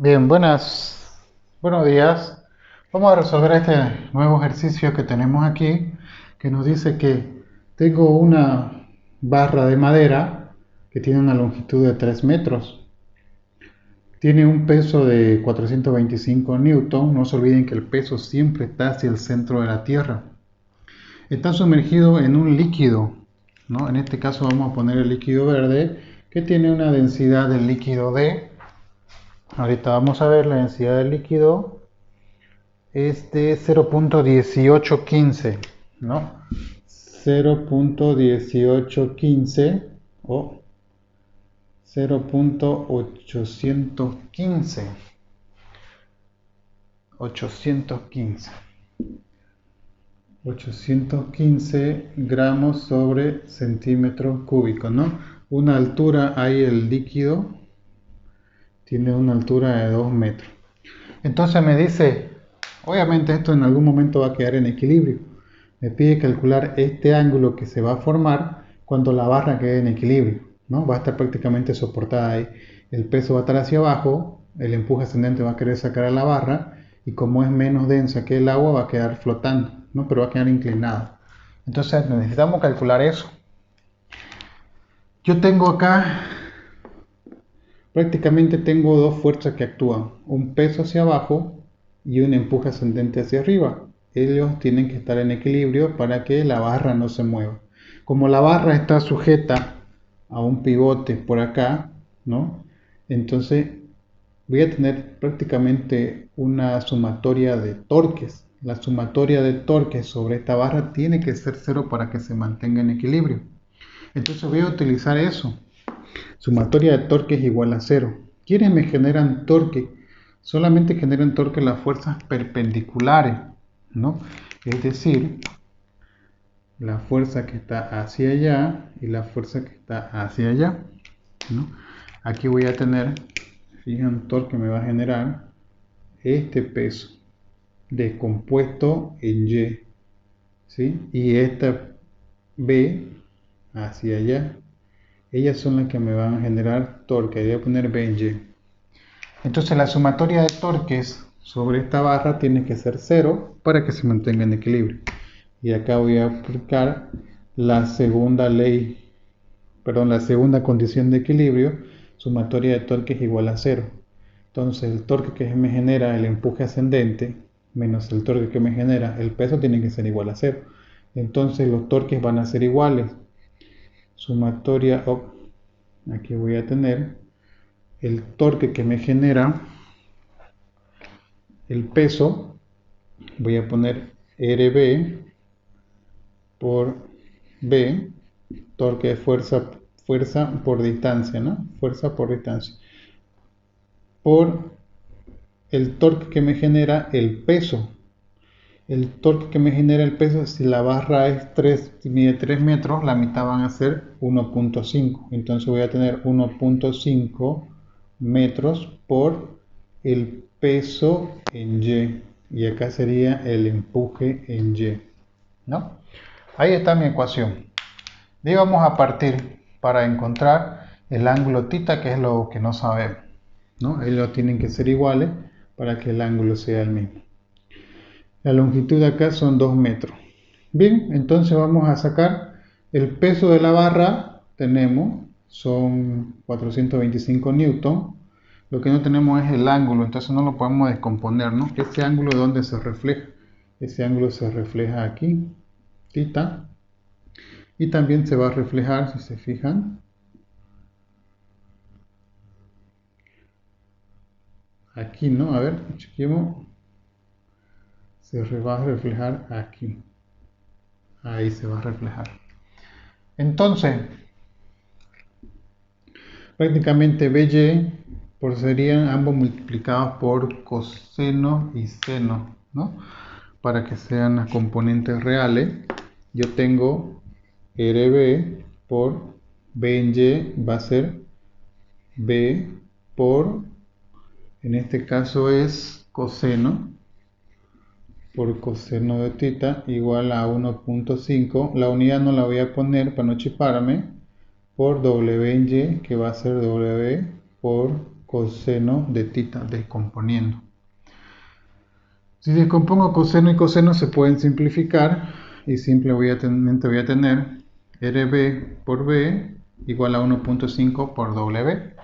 Bien, buenos días. Vamos a resolver este nuevo ejercicio que tenemos aquí, que nos dice que tengo una barra de madera que tiene una longitud de 3 metros. Tiene un peso de 425 newton. No se olviden que el peso siempre está hacia el centro de la Tierra. Está sumergido en un líquido, ¿no? En este caso vamos a poner el líquido verde, que tiene una densidad del líquido de... Ahorita vamos a ver la densidad del líquido. Es de 0.1815, ¿no? 0.1815 o 0.815. 815 gramos sobre centímetro cúbico, ¿no? Una altura, ahí el líquido tiene una altura de 2 metros. Entonces me dice, obviamente esto en algún momento va a quedar en equilibrio. Me pide calcular este ángulo que se va a formar cuando la barra quede en equilibrio, ¿no? Va a estar prácticamente soportada ahí. El peso va a estar hacia abajo, el empuje ascendente va a querer sacar a la barra y como es menos densa que el agua va a quedar flotando, ¿no? Pero va a quedar inclinada. Entonces necesitamos calcular eso. Yo tengo acá, prácticamente tengo dos fuerzas que actúan, un peso hacia abajo y un empuje ascendente hacia arriba. Ellos tienen que estar en equilibrio para que la barra no se mueva. Como la barra está sujeta a un pivote por acá, ¿no? Entonces voy a tener prácticamente una sumatoria de torques. La sumatoria de torques sobre esta barra tiene que ser cero para que se mantenga en equilibrio. Entonces voy a utilizar eso. Sumatoria de torque es igual a cero. ¿Quiénes me generan torque? Solamente generan torque las fuerzas perpendiculares, ¿no? Es decir, la fuerza que está hacia allá y la fuerza que está hacia allá, ¿no? Aquí voy a tener, fíjense, torque me va a generar este peso descompuesto en Y, ¿sí? Y esta B hacia allá. Ellas son las que me van a generar torque. Voy a poner B en Y. Entonces la sumatoria de torques sobre esta barra tiene que ser cero para que se mantenga en equilibrio. Y acá voy a aplicar la segunda ley, perdón, la segunda condición de equilibrio. Sumatoria de torque es igual a cero. Entonces el torque que me genera el empuje ascendente menos el torque que me genera el peso tiene que ser igual a cero. Entonces los torques van a ser iguales. Sumatoria, aquí voy a tener el torque que me genera el peso. Voy a poner RB por B, torque de fuerza por distancia, ¿no? Fuerza por distancia. Por el torque que me genera el peso. El torque que me genera el peso, si la barra es mide 3 metros, la mitad van a ser 1.5. Entonces voy a tener 1.5 metros por el peso en Y. Y acá sería el empuje en Y, ¿no? Ahí está mi ecuación. De ahí vamos a partir para encontrar el ángulo θ, que es lo que no sabemos, ¿no? Ellos tienen que ser iguales para que el ángulo sea el mismo. La longitud de acá son 2 metros. Bien, entonces vamos a sacar el peso de la barra. Tenemos, son 425 newton. Lo que no tenemos es el ángulo, entonces no lo podemos descomponer, ¿no? Ese ángulo, ¿de dónde se refleja? Ese ángulo se refleja aquí, θ. Y también se va a reflejar, si se fijan, aquí, ¿no? A ver, chequemos. Se va a reflejar aquí. Ahí se va a reflejar. Entonces, prácticamente BY por serían ambos multiplicados por coseno y seno, ¿no? Para que sean las componentes reales. Yo tengo RB por B en Y va a ser B por, en este caso es coseno, por coseno de θ igual a 1.5. La unidad no la voy a poner para no chiparme, por W en Y, que va a ser W por coseno de tita, descomponiendo. Si descompongo coseno y coseno se pueden simplificar y simplemente voy a tener RB por B igual a 1.5 por W.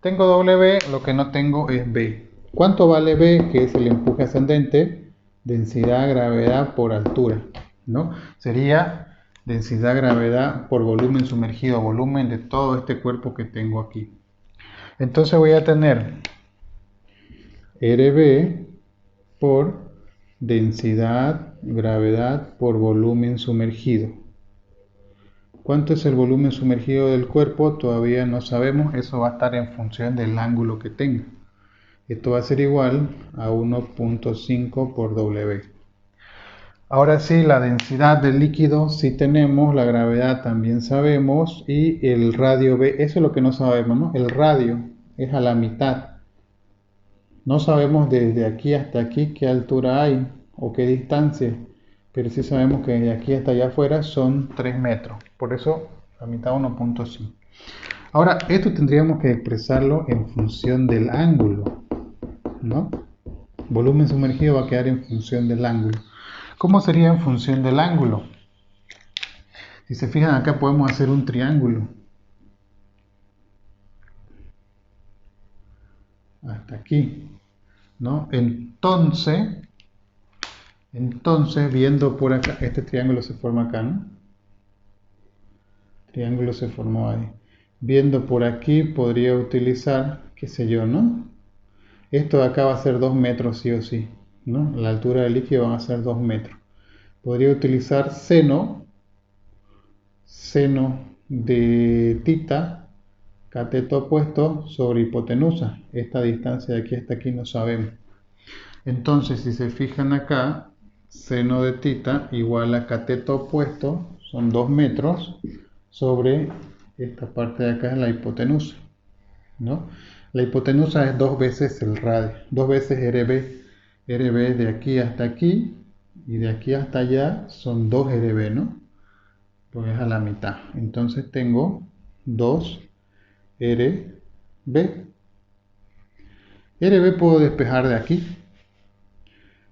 Tengo W, lo que no tengo es B. ¿Cuánto vale B? Que es el empuje ascendente, densidad, gravedad por altura, ¿no? Sería densidad, gravedad por volumen sumergido, volumen de todo este cuerpo que tengo aquí. Entonces voy a tener RB por densidad, gravedad por volumen sumergido. ¿Cuánto es el volumen sumergido del cuerpo? Todavía no sabemos, eso va a estar en función del ángulo que tenga. Esto va a ser igual a 1.5 por W. Ahora sí, la densidad del líquido sí tenemos, la gravedad también sabemos y el radio B, eso es lo que no sabemos, ¿no? El radio es a la mitad. No sabemos desde aquí hasta aquí qué altura hay o qué distancia, pero sí sabemos que de aquí hasta allá afuera son 3 metros. Por eso la mitad 1.5. Ahora, esto tendríamos que expresarlo en función del ángulo, ¿no? Volumen sumergido va a quedar en función del ángulo. ¿Cómo sería en función del ángulo? Si se fijan acá podemos hacer un triángulo. Hasta aquí, ¿no? Entonces viendo por acá, este triángulo se forma acá, ¿no? Triángulo se formó ahí. Viendo por aquí podría utilizar, qué sé yo, ¿no? Esto de acá va a ser 2 metros sí o sí, ¿no? La altura del líquido va a ser 2 metros. Podría utilizar seno de tita, cateto opuesto sobre hipotenusa. Esta distancia de aquí hasta aquí no sabemos. Entonces, si se fijan acá, seno de tita igual a cateto opuesto, son 2 metros, sobre esta parte de acá es la hipotenusa, ¿no? La hipotenusa es 2 veces el radio, 2 veces RB. RB de aquí hasta aquí y de aquí hasta allá son 2 RB, ¿no? Pues es a la mitad. Entonces tengo 2 RB. RB puedo despejar de aquí.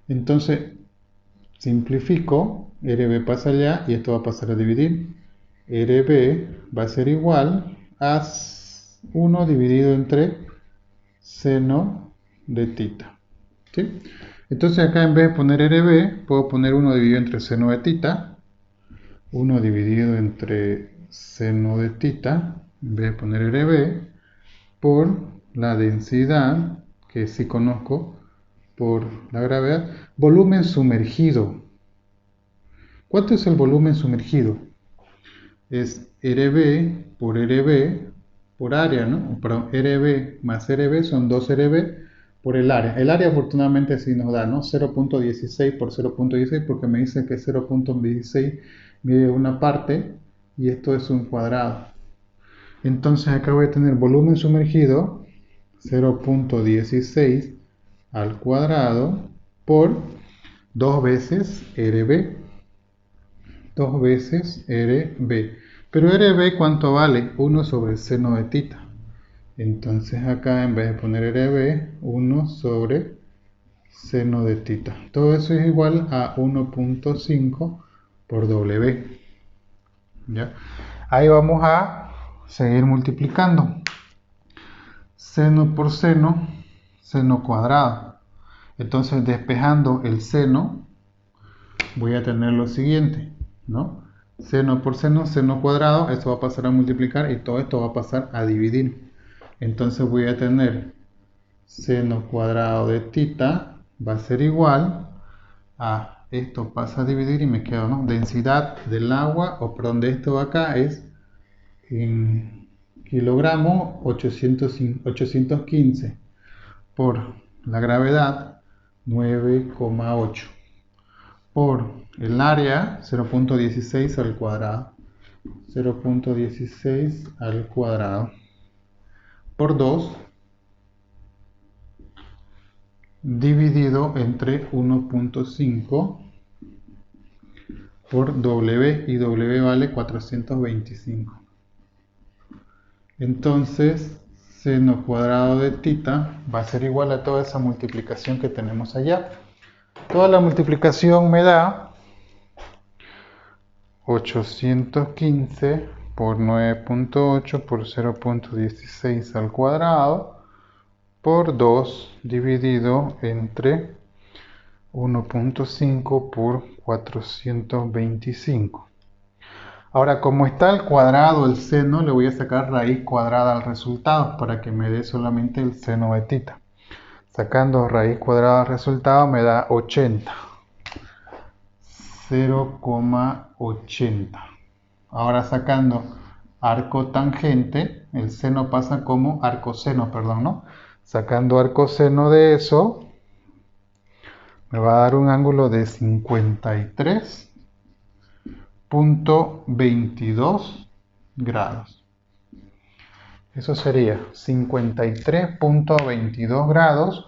Entonces simplifico, RB pasa allá y esto va a pasar a dividir. RB va a ser igual a 1 dividido entre seno de tita. ¿Sí? Entonces acá en vez de poner RB, puedo poner 1 dividido entre seno de tita. 1 dividido entre seno de tita, en vez de poner RB, por la densidad, que sí conozco, por la gravedad. Volumen sumergido. ¿Cuánto es el volumen sumergido? Es RB por área, ¿no? Perdón, RB más RB son 2 RB por el área. El área afortunadamente sí nos da, ¿no? 0.16 por 0.16 porque me dice que 0.16 mide una parte y esto es un cuadrado. Entonces acá voy a tener volumen sumergido 0.16 al cuadrado por 2 veces RB. 2 veces RB. Pero RB, ¿cuánto vale? 1 sobre seno de tita. Entonces acá en vez de poner RB, 1 sobre seno de tita. Todo eso es igual a 1.5 por W. ¿Ya? Ahí vamos a seguir multiplicando. Seno por seno, seno cuadrado. Entonces despejando el seno, voy a tener lo siguiente, ¿no? Seno por seno cuadrado, esto va a pasar a multiplicar y todo esto va a pasar a dividir. Entonces voy a tener seno cuadrado de tita va a ser igual a esto pasa a dividir y me quedo, ¿no? Densidad del agua, o perdón, de esto de acá es en kilogramos 815 por la gravedad 9,8 por el área 0.16 al cuadrado. 0.16 al cuadrado por 2 dividido entre 1.5 por W, y W vale 425. Entonces seno cuadrado de tita va a ser igual a toda esa multiplicación que tenemos allá. Toda la multiplicación me da 815 por 9.8 por 0.16 al cuadrado por 2 dividido entre 1.5 por 425. Ahora, como está el cuadrado del seno, le voy a sacar raíz cuadrada al resultado para que me dé solamente el seno de tita. Sacando raíz cuadrada al resultado me da 80. 0,80. Ahora sacando arco tangente, el seno pasa como arcoseno, perdón, ¿no? Sacando arcoseno de eso, me va a dar un ángulo de 53.22 grados. Eso sería 53.22 grados.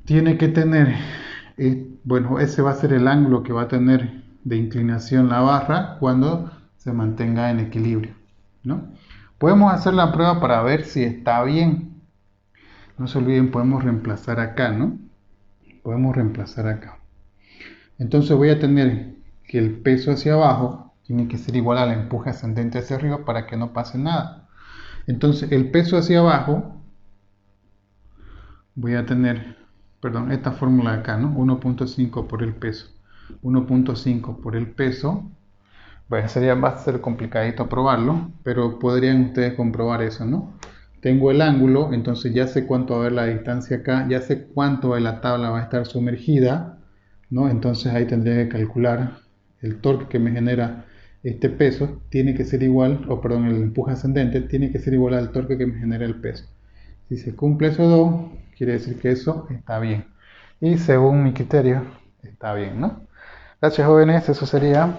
Tiene que tener, bueno, ese va a ser el ángulo que va a tener de inclinación la barra cuando se mantenga en equilibrio, ¿no? Podemos hacer la prueba para ver si está bien. No se olviden, podemos reemplazar acá, ¿no? Podemos reemplazar acá. Entonces voy a tener que el peso hacia abajo tiene que ser igual al empuje ascendente hacia arriba para que no pase nada. Entonces el peso hacia abajo voy a tener, perdón, esta fórmula de acá, ¿no? 1.5 por el peso. 1.5 por el peso. Bueno, va a ser complicadito probarlo, pero podrían ustedes comprobar eso, ¿no? Tengo el ángulo, entonces ya sé cuánto va a haber la distancia acá, ya sé cuánto de la tabla va a estar sumergida, ¿no? Entonces ahí tendría que calcular el torque que me genera este peso, tiene que ser igual, o perdón, el empuje ascendente tiene que ser igual al torque que me genera el peso. Si se cumple esos dos, quiere decir que eso está bien. Y según mi criterio, está bien, ¿no? Gracias, jóvenes, eso sería.